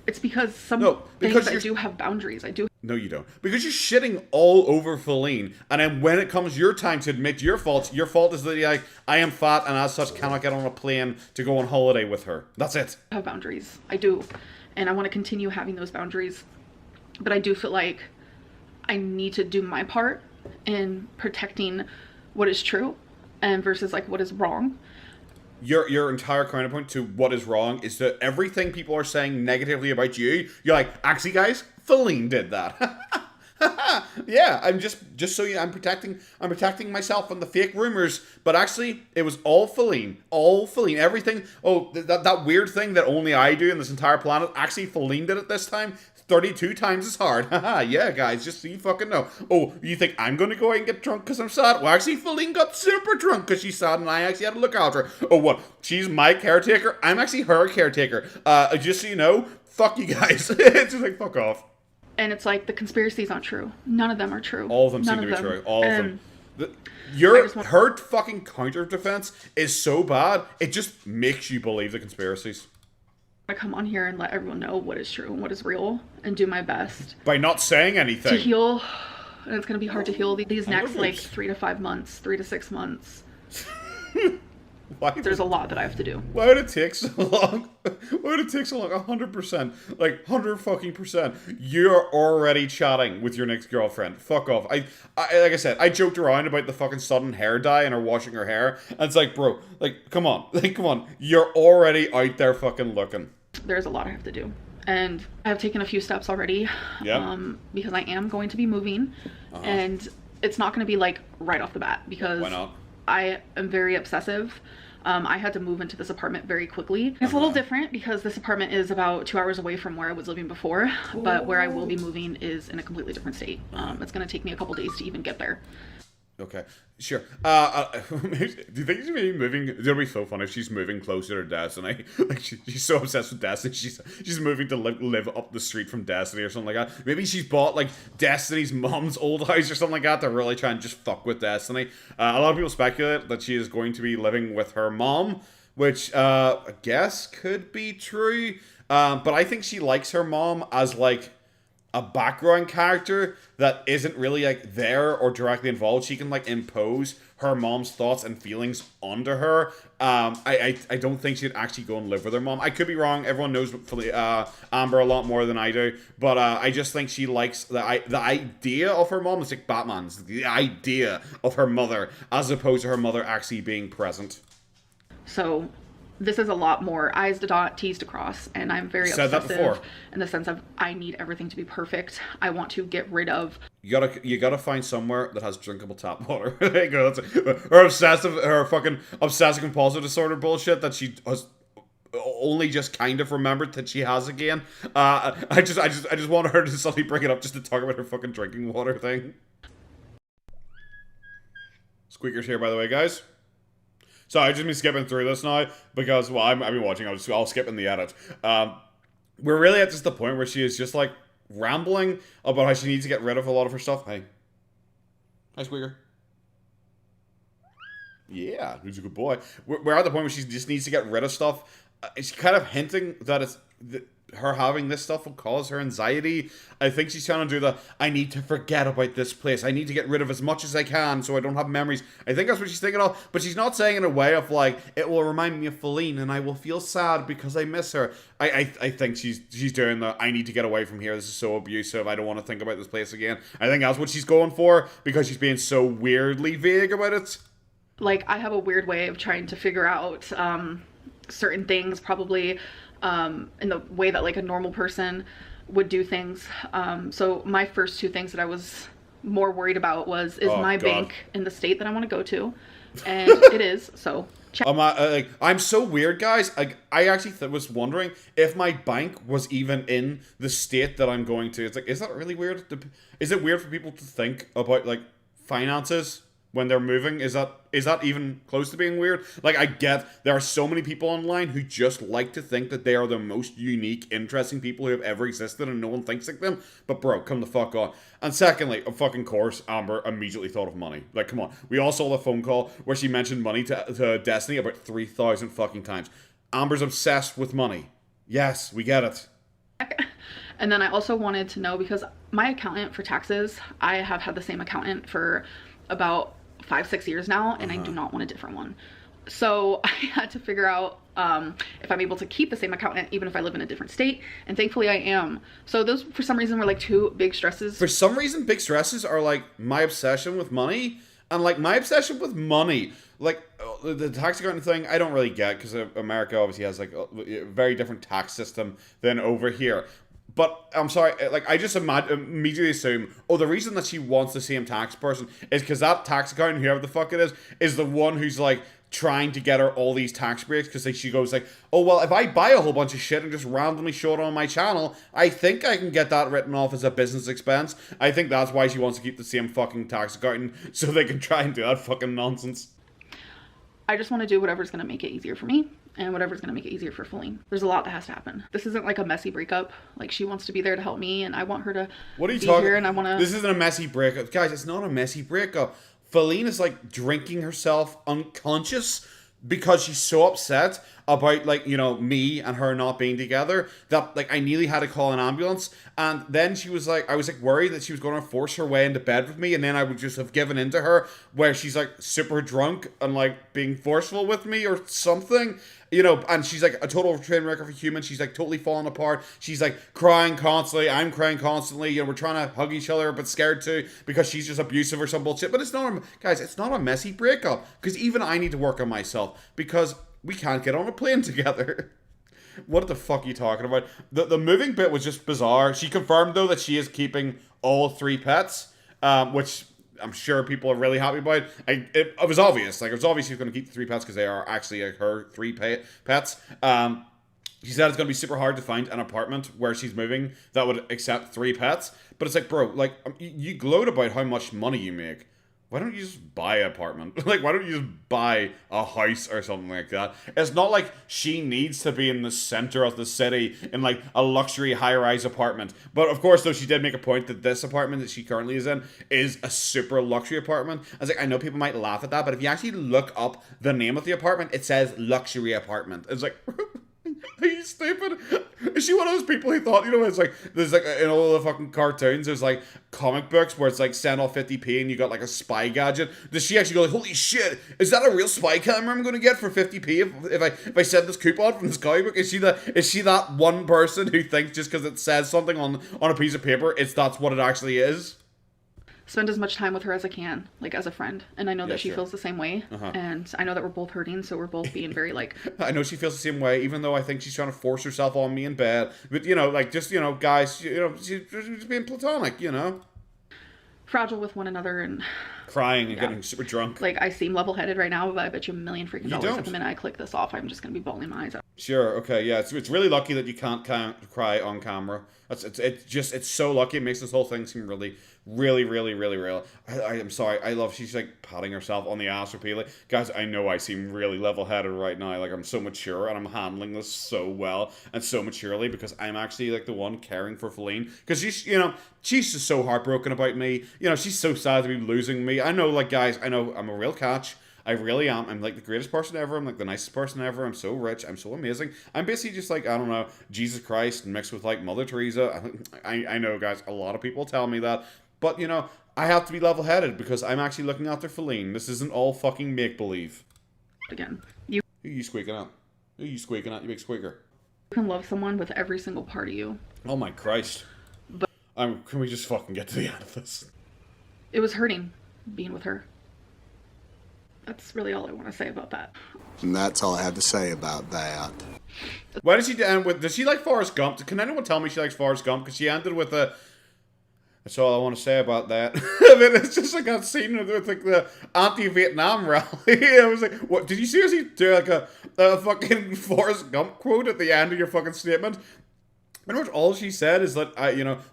it's because because things I do have boundaries. I do. No, you don't. Because you're shitting all over Feline, and then when it comes your time to admit your fault is that you're like, I am fat, and as such cannot get on a plane to go on holiday with her. That's it. I have boundaries. I do. And I want to continue having those boundaries. But I do feel like I need to do my part in protecting what is true and versus like what is wrong. Your entire counterpoint to what is wrong is that everything people are saying negatively about you, you're like, actually guys, Feline did that. Yeah, I'm just so you, I'm protecting myself from the fake rumors, but actually it was all Feline, everything. Oh, that weird thing that only I do in this entire planet. Actually, Feline did it this time. 32 times as hard. Haha, yeah, guys, just so you fucking know. Oh, you think I'm gonna go out and get drunk because I'm sad? Well, actually, Feline got super drunk because she's sad and I actually had to look after her. Oh, what? She's my caretaker? I'm actually her caretaker. Just so you know, fuck you guys. It's just like, fuck off. And it's like, the conspiracies aren't true. None of them are true. All of them seem to be true. All of them. Your fucking counter defense is so bad, it just makes you believe the conspiracies. I come on here and let everyone know what is true and what is real and do my best by not saying anything to heal. And it's going to be hard to heal these next like 3 to 5 months, 3 to 6 months. There's a lot that I have to do. Why would it take so long? Why would it take so long? 100%. Like, 100%. You're already chatting with your next girlfriend. Fuck off. I like I said, I joked around about the fucking sudden hair dye and her washing her hair. And it's like, bro, like, come on. Like, come on. You're already out there fucking looking. There's a lot I have to do. And I have taken a few steps already. Yeah. Because I am going to be moving. And it's not going to be, like, right off the bat. Because why not? I am very obsessive. I had to move into this apartment very quickly. It's a little different because this apartment is about 2 hours away from where I was living before, but where I will be moving is in a completely different state. It's going to take me a couple days to even get there. Okay, sure. Do you think she's moving? It'll be so funny if she's moving closer to Destiny. Like she's so obsessed with Destiny, she's moving to live up the street from Destiny or something like that. Maybe she's bought like Destiny's mom's old house or something like that to really try and just fuck with Destiny. A lot of people speculate that she is going to be living with her mom, which I guess could be true. But I think she likes her mom as like a background character that isn't really like there or directly involved. She can like impose her mom's thoughts and feelings onto her. I don't think she'd actually go and live with her mom. I could be wrong. Everyone knows Amber a lot more than I do, but I just think she likes the idea of her mom. It's like Batman's the idea of her mother as opposed to her mother actually being present. So this is a lot more I's to dot, T's to cross, and I'm very obsessive in the sense of I need everything to be perfect. I want to get rid of. You gotta find somewhere that has drinkable tap water. There you go. Her fucking obsessive compulsive disorder bullshit that she has only just kind of remembered that she has again. I just wanted her to suddenly bring it up just to talk about her fucking drinking water thing. Squeaker's here, by the way, guys. So I've just been skipping through this now because, well, I've been watching. I'll skip in the edit. We're really at just the point where she is just like rambling about how she needs to get rid of a lot of her stuff. Hey, hi, Squeaker. Yeah, he's a good boy. We're at the point where she just needs to get rid of stuff. She's kind of hinting that it's her having this stuff will cause her anxiety. I think she's trying to do I need to forget about this place. I need to get rid of as much as I can so I don't have memories. I think that's what she's thinking of, but she's not saying in a way of like, it will remind me of Feline and I will feel sad because I miss her. I think she's doing I need to get away from here. This is so abusive. I don't want to think about this place again. I think that's what she's going for because she's being so weirdly vague about it. Like, I have a weird way of trying to figure out certain things, probably in the way that like a normal person would do things. So my first 2 things that I was more worried about is my bank in the state that I want to go to, and it is. So I'm so weird, guys. I actually was wondering if my bank was even in the state that I'm going to. It's like, is that really weird? Is it weird for people to think about like finances when they're moving? Is that even close to being weird? Like, I get there are so many people online who just like to think that they are the most unique, interesting people who have ever existed and no one thinks like them. But bro, come the fuck on. And secondly, of fucking course, Amber immediately thought of money. Like, come on. We all saw the phone call where she mentioned money to Destiny about 3,000 fucking times. Amber's obsessed with money. Yes, we get it. And then I also wanted to know, because my accountant for taxes, I have had the same accountant for about 5-6 years now, and I do not want a different one. So I had to figure out if I'm able to keep the same accountant even if I live in a different state, and thankfully I am. So those, for some reason, were like two big stresses. For some reason, big stresses are like my obsession with money, and like my obsession with money. Like the tax accountant thing, I don't really get, because America obviously has like a very different tax system than over here. But I'm sorry, like I just immediately assume, oh, the reason that she wants the same tax person is because that tax accountant, whoever the fuck it is the one who's like trying to get her all these tax breaks, because she goes like, oh, well, if I buy a whole bunch of shit and just randomly show it on my channel, I think I can get that written off as a business expense. I think that's why she wants to keep the same fucking tax accountant, so they can try and do that fucking nonsense. I just want to do whatever's going to make it easier for me, and whatever's going to make it easier for Feline. There's a lot that has to happen. This isn't like a messy breakup. Like, she wants to be there to help me, and I want her to what are you be talking? Here, and I want to... This isn't a messy breakup. Guys, it's not a messy breakup. Feline is like drinking herself unconscious because she's so upset about, like, you know, me and her not being together, that like I nearly had to call an ambulance. And then she was like, I was like worried that she was going to force her way into bed with me, and then I would just have given in to her, where she's like super drunk and like being forceful with me or something, you know. And she's like a total train wreck of a human. She's like totally falling apart. She's like crying constantly. I'm crying constantly. You know, we're trying to hug each other but scared to, because she's just abusive or some bullshit. But it's not, guys, it's not a messy breakup, because even I need to work on myself, because we can't get on a plane together. What the fuck are you talking about? The moving bit was just bizarre. She confirmed, though, that she is keeping all 3 pets, which I'm sure people are really happy about. It was obvious. Like, it was obvious she was going to keep the 3 pets, because they are actually her 3 pets. She said it's going to be super hard to find an apartment where she's moving that would accept 3 pets. But it's like, bro, like, you gloat about how much money you make. Why don't you just buy an apartment? Like, why don't you just buy a house or something like that? It's not like she needs to be in the center of the city in, like, a luxury high-rise apartment. But, of course, though, she did make a point that this apartment that she currently is in is a super luxury apartment. I was like, I know people might laugh at that, but if you actually look up the name of the apartment, it says luxury apartment. It's like... Are you stupid? Is she one of those people who thought, you know, it's like, there's like, in all the fucking cartoons, there's like comic books where it's like send off 50p and you got like a spy gadget. Does she actually go like, holy shit, is that a real spy camera I'm going to get for 50p if I send this coupon from this comic book? Is she that one person who thinks just because it says something on a piece of paper, that's what it actually is? Spend as much time with her as I can, like, as a friend. And I know that she feels the same way. And I know that we're both hurting, so we're both being very, like... I know she feels the same way, even though I think she's trying to force herself on me in bed. But, you know, like, just, you know, guys, you know, she's being platonic, you know? Fragile with one another and... Crying and getting super drunk. Like, I seem level-headed right now, but I bet you $1 million freaking dollars at the minute I click this off, I'm just going to be bawling my eyes out. Sure, okay, yeah, it's really lucky that you can't cry on camera. It's so lucky. It makes this whole thing seem really real. I'm sorry. She's like patting herself on the ass repeatedly. Guys, I know I seem really level-headed right now. Like, I'm so mature and I'm handling this so well and so maturely, because I'm actually like the one caring for Feline. Because she's just so heartbroken about me. You know, she's so sad to be losing me. I know, like, guys, I know I'm a real catch. I really am. I'm like the greatest person ever. I'm like the nicest person ever. I'm so rich. I'm so amazing. I'm basically just like, I don't know, Jesus Christ mixed with like Mother Teresa. I know, guys, a lot of people tell me that. But, you know, I have to be level-headed because I'm actually looking after Feline. This isn't all fucking make-believe. Again. Who are you squeaking at? Who are you squeaking at, you big squeaker? You can love someone with every single part of you. Oh my Christ. But can we just fucking get to the end of this? It was hurting being with her. That's really all I want to say about that. And that's all I have to say about that. Why does she end with... Does she like Forrest Gump? Can anyone tell me she likes Forrest Gump? Because she ended with a... That's all I want to say about that. I mean, it's just like that scene with like the anti-Vietnam rally. I was like, what? Did you seriously do like a fucking Forrest Gump quote at the end of your fucking statement? Pretty much all she said is that,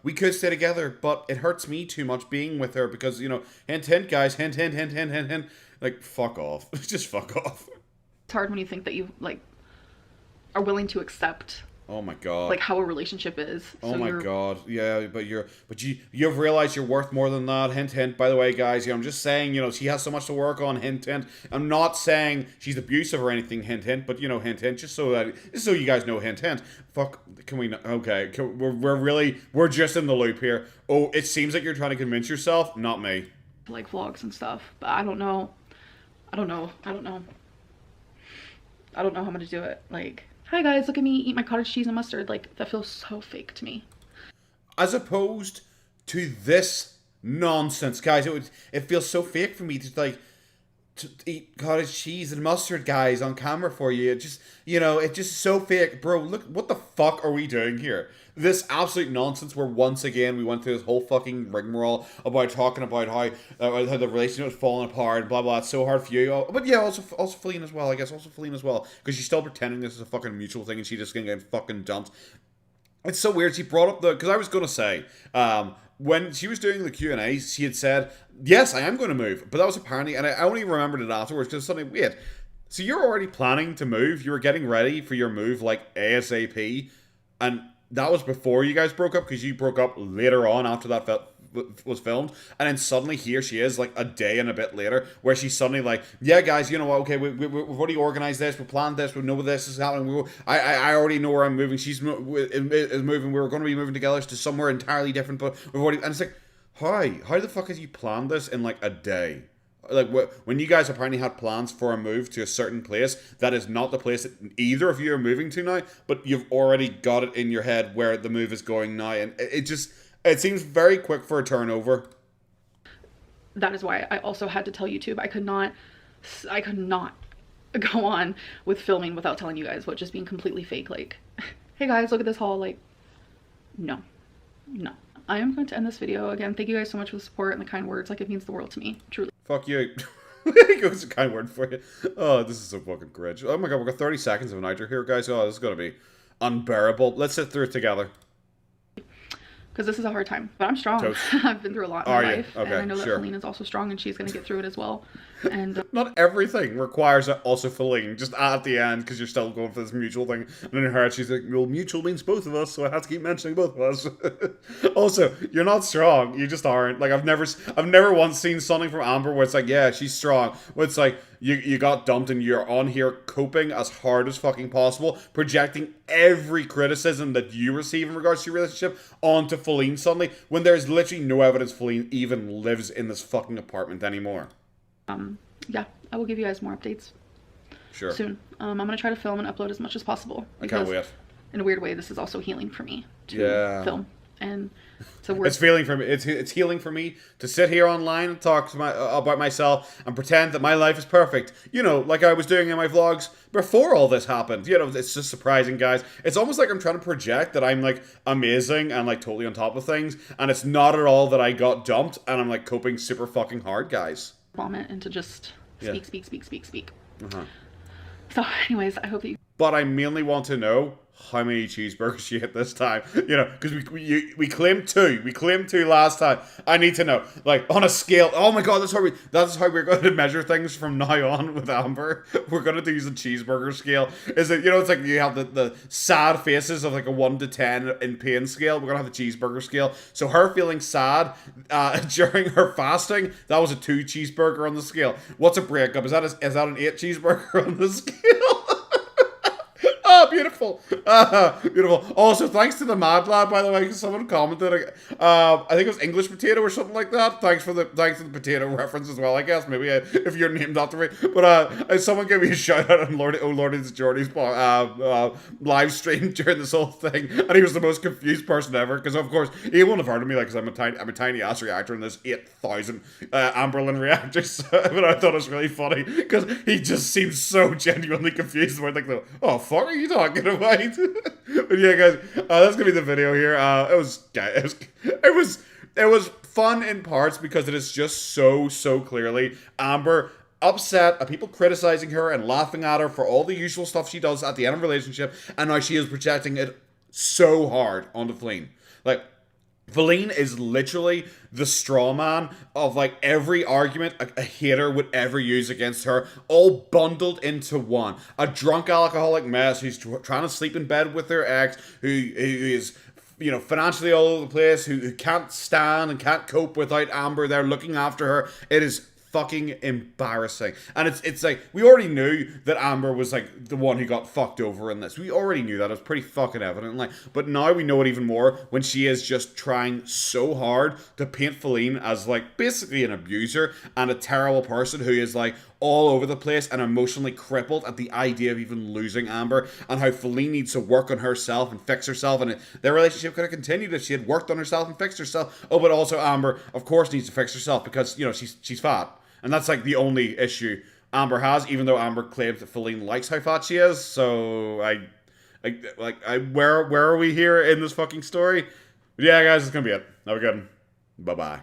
we could stay together, but it hurts me too much being with her because, hint, hint, guys, hint, hint, hint, hint, hint, hint. Like, fuck off. Just fuck off. It's hard when you think that you, like, are willing to accept Oh my god. Like how a relationship is. Oh So my you're, god. Yeah, but you've realized you're worth more than that. Hint hint. By the way, guys, I'm just saying, she has so much to work on. Hint hint. I'm not saying she's abusive or anything. Hint hint. But hint hint. Just so you guys know. Hint hint. Fuck. Can we? Okay. We're just in the loop here. Oh, it seems like you're trying to convince yourself. Not me. like vlogs and stuff, but I don't know how I'm gonna do it. Like, hi guys, look at me eat my cottage cheese and mustard. Like, that feels so fake to me. As opposed to this nonsense, guys. It feels so fake for me to eat cottage cheese and mustard, guys, on camera for you. It just, it's just so fake. Bro, look, what the fuck are we doing here? This absolute nonsense where once again we went through this whole fucking rigmarole about talking about how the relationship was falling apart and blah blah. It's so hard for you. But yeah, also Feline as well, I guess. Also Feline as well. Because she's still pretending this is a fucking mutual thing and she's just gonna get fucking dumped. It's so weird. She brought up because I was going to say, when she was doing the Q&A, she had said, yes, I am going to move. But that was apparently, and I only remembered it afterwards, because suddenly, wait, so you're already planning to move? You were getting ready for your move, like, ASAP, and that was before you guys broke up, because you broke up later on after that was filmed, and then suddenly here she is, like, a day and a bit later, where she's suddenly like, yeah, guys, you know what, okay, we've already organized this, we planned this, we know this is happening, I already know where I'm moving, she's is moving, we were going to be moving together to somewhere entirely different, but we've already, and it's like, how the fuck has you planned this in, like, a day? Like, when you guys apparently had plans for a move to a certain place, that is not the place that either of you are moving to now, but you've already got it in your head where the move is going now, and it seems very quick for a turnover. That is why I also had to tell YouTube. I could not go on with filming without telling you guys, what just being completely fake. Like, hey guys, look at this haul. Like, no. I am going to end this video. Again, thank you guys so much for the support and the kind words. Like, it means the world to me, truly. Fuck you. It was a kind word for you. Oh, this is so fucking cringe. Oh my god, we've got 30 seconds of an outro here, guys. Oh, this is going to be unbearable. Let's sit through it together. Because this is a hard time, but I'm strong. I've been through a lot in my life, okay, and I know that Feline is also strong, and she's going to get through it as well. And not everything requires also Feline, just at the end, because you're still going for this mutual thing. And in her head, she's like, well, mutual means both of us, so I have to keep mentioning both of us. Also, you're not strong. You just aren't. Like, I've never once seen something from Amber where it's like, yeah, she's strong. Where it's like, you got dumped and you're on here coping as hard as fucking possible, projecting every criticism that you receive in regards to your relationship onto Feline suddenly, when there's literally no evidence Feline even lives in this fucking apartment anymore. Yeah, I will give you guys more updates. Sure. Soon. I'm gonna try to film and upload as much as possible. I can't wait. In a weird way, this is also healing for me to film. And so it's healing for me. It's healing for me to sit here online and talk to about myself and pretend that my life is perfect. Like I was doing in my vlogs before all this happened. It's just surprising, guys. It's almost like I'm trying to project that I'm like amazing and like totally on top of things, and it's not at all that I got dumped and I'm like coping super fucking hard, guys. Vomit and to just speak. Uh-huh. So, anyways, I hope that you. But I mainly want to know how many cheeseburgers you hit this time. Because we claimed two. We claimed two last time. I need to know, like, on a scale. Oh my god, that's how we're going to measure things from now on with Amber. We're going to use a cheeseburger scale. Is it, it's like you have the sad faces of like a 1 to 10 in pain scale. We're going to have the cheeseburger scale. So her feeling sad during her fasting, that was a 2 cheeseburger on the scale. What's a breakup? Is that an 8 cheeseburger on the scale? Oh, beautiful. Beautiful. Also, thanks to the Mad Lad, by the way, because someone commented, I think it was English potato or something like that. Thanks for the potato reference as well, I guess. Maybe if you're named after me. But someone gave me a shout out on Lordy's Jordy's live stream during this whole thing, and he was the most confused person ever, because of course he won't have heard of me, like, because I'm a tiny ass reactor in this 8,000 Amberlyn reactors. But I thought it was really funny because he just seems so genuinely confused. We're like, oh fuck, are you talking about? But yeah, guys, that's gonna be the video here. It was fun in parts because it is just so clearly Amber upset at people criticizing her and laughing at her for all the usual stuff she does at the end of a relationship, and now she is projecting it so hard onto Feline. Like, Feline is literally the straw man of like every argument a hater would ever use against her, all bundled into one. A drunk alcoholic mess who's trying to sleep in bed with her ex, who is, you know, financially all over the place, who can't stand and can't cope without Amber there looking after her. It is fucking embarrassing. And it's like, we already knew that Amber was like the one who got fucked over in this. We already knew that. It was pretty fucking evident. Like, but now we know it even more when she is just trying so hard to paint Feline as like basically an abuser and a terrible person who is like all over the place and emotionally crippled at the idea of even losing Amber, and how Feline needs to work on herself and fix herself, and their relationship could have continued if she had worked on herself and fixed herself. Oh, but also Amber, of course, needs to fix herself because, you know, she's fat. And that's like the only issue Amber has, even though Amber claims that Feline likes how fat she is. So where are we here in this fucking story? But yeah, guys, it's gonna be it. Have a good one. Bye bye.